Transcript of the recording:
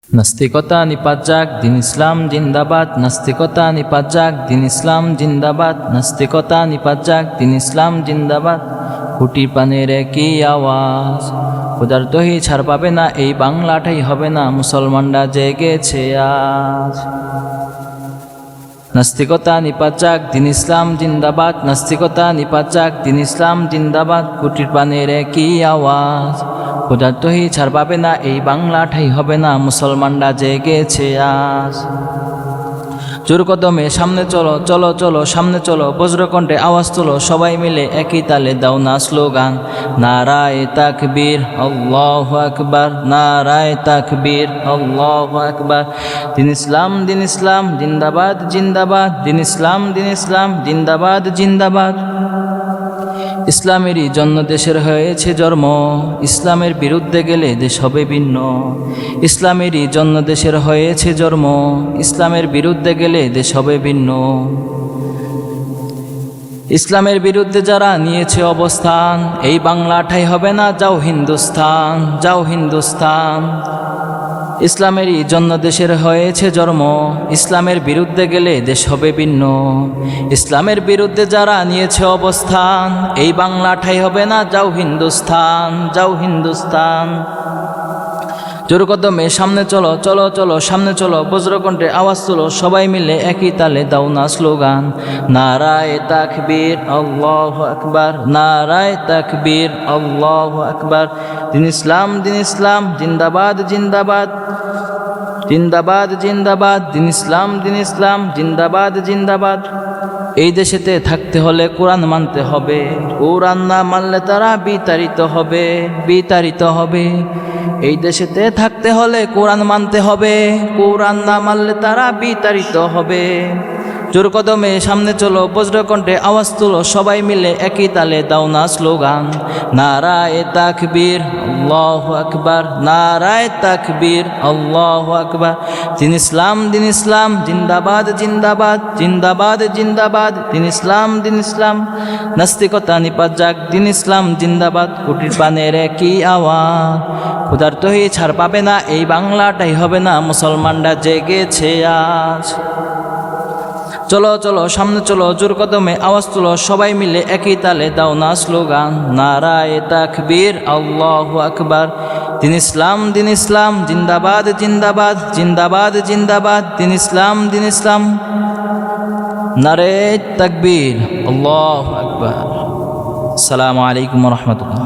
নাস্তিকতা নিপাত যাক, দিন ইসলাম জিন্দাবাদ। নাস্তিকতা নিপাত যাক, দিন ইসলাম জিন্দাবাদ। নাস্তিকতা নিপাত যাক, দিন ইসলাম জিন্দাবাদ। কুটি পানের একই আওয়াজ, খোদার তহি ছাড় পাবে না, এই বাংলাটাই হবে না, মুসলমানরা জেগেছে আজ। নাস্তিকতা নিপাত যাক, দিন ইসলাম জিন্দাবাদ। নাস্তিকতা নিপাত যাক, দিন ইসলাম জিন্দাবাদ। কুটির পানের একই আওয়াজ, খোদার তহি ছাড় পাবে না, এই বাংলাটাই হবে না, মুসলমানরা জেগেছে আজ। জোর কদমে সামনে চলো, চলো চলো সামনে চলো, বজ্রকণ্ঠে আওয়াজ তোলো, সবাই মিলে একই তালে দাও না স্লোগান। নারায়ে তাকবীর, আল্লাহু আকবার। নারায়ে তাকবীর, আল্লাহু আকবার। দিন ইসলাম, দিন ইসলাম জিন্দাবাদ জিন্দাবাদ। দিন ইসলাম, দিন ইসলাম জিন্দাবাদ জিন্দাবাদ। ইসলামেরই জন্য দেশের হয়েছে জন্ম, ইসলামের বিরুদ্ধে গেলে দেশ হবে ভিন্ন। ইসলামেরই জন্য দেশের হয়েছে জন্ম, ইসলামের বিরুদ্ধে গেলে দেশ হবে ভিন্ন। ইসলামের বিরুদ্ধে যারা নিয়েছে অবস্থান, এই বাংলাটাই হবে না, যাও হিন্দুস্তান, যাও হিন্দুস্তান। ইসলামেরই জন্য দেশের হয়েছে জন্ম, ইসলামের বিরুদ্ধে গেলে দেশ হবে ভিন্ন। ইসলামের বিরুদ্ধে যারা নিয়েছে অবস্থান, এই বাংলাটাই হবে না, যাও হিন্দুস্তান, যাও হিন্দুস্তান। জোর কদমে সামনে চলো, চলো চলো সামনে চলো, বজ্রকণ্ঠে আওয়াজ তোলো, সবাই মিলে একই তালে দাও না স্লোগান। নারায়ে তাকবীর, আল্লাহু আকবার। নারায়ে তাকবীর, আল্লাহু আকবার। দিন ইসলাম, দিন ইসলাম জিন্দাবাদ জিন্দাবাদ। জিন্দাবাদ জিন্দাবাদ। দিন ইসলাম, দিন ইসলাম জিন্দাবাদ জিন্দাবাদ। এই দেশেতে থাকতে হলে কোরআন মানতে হবে, কোরআন না মানলে তারা বিতাড়িত হবে, বিতাড়িত হবে। এই দেশেতে থাকতে হলে কোরআন মানতে হবে, কোরআন না মানলে তারা বিতাড়িত হবে। জোর কদমে সামনে চলো, বজ্রকণ্ঠে আওয়াজ তুলো, সবাই মিলে একই তালে দাও না স্লোগান। নারায়ে তাকবীর, আল্লাহু আকবার। নারায়ে তাকবীর, আল্লাহু আকবার। দিন ইসলাম, দিন ইসলাম জিন্দাবাদ জিন্দাবাদ। জিন্দাবাদ জিন্দাবাদ। দিন ইসলাম, দিন ইসলাম। নাস্তিকতা নিপাত যাক, দিন ইসলাম জিন্দাবাদ। কুটির পানের একই আওয়াজ, খোদার তহি ছাড় পাবে না, এই বাংলাটাই হবে না, মুসলমানরা জেগেছে আজ। চলো চলো সামনে চলো, জোর কদমে আওয়াজ তুলো, সবাই মিলে একই তালে দাও না স্লোগান। নারায়ে তাকবীর, আল্লাহু আকবার। দিন ইসলাম, দিন ইসলাম জিন্দাবাদ জিন্দাবাদ। জিন্দাবাদ জিন্দাবাদ। দিন ইসলাম, দিন ইসলাম। নারায়ে তাকবীর, আল্লাহু আকবার। আসসালামু আলাইকুম ওয়া রাহমাতুল্লাহ।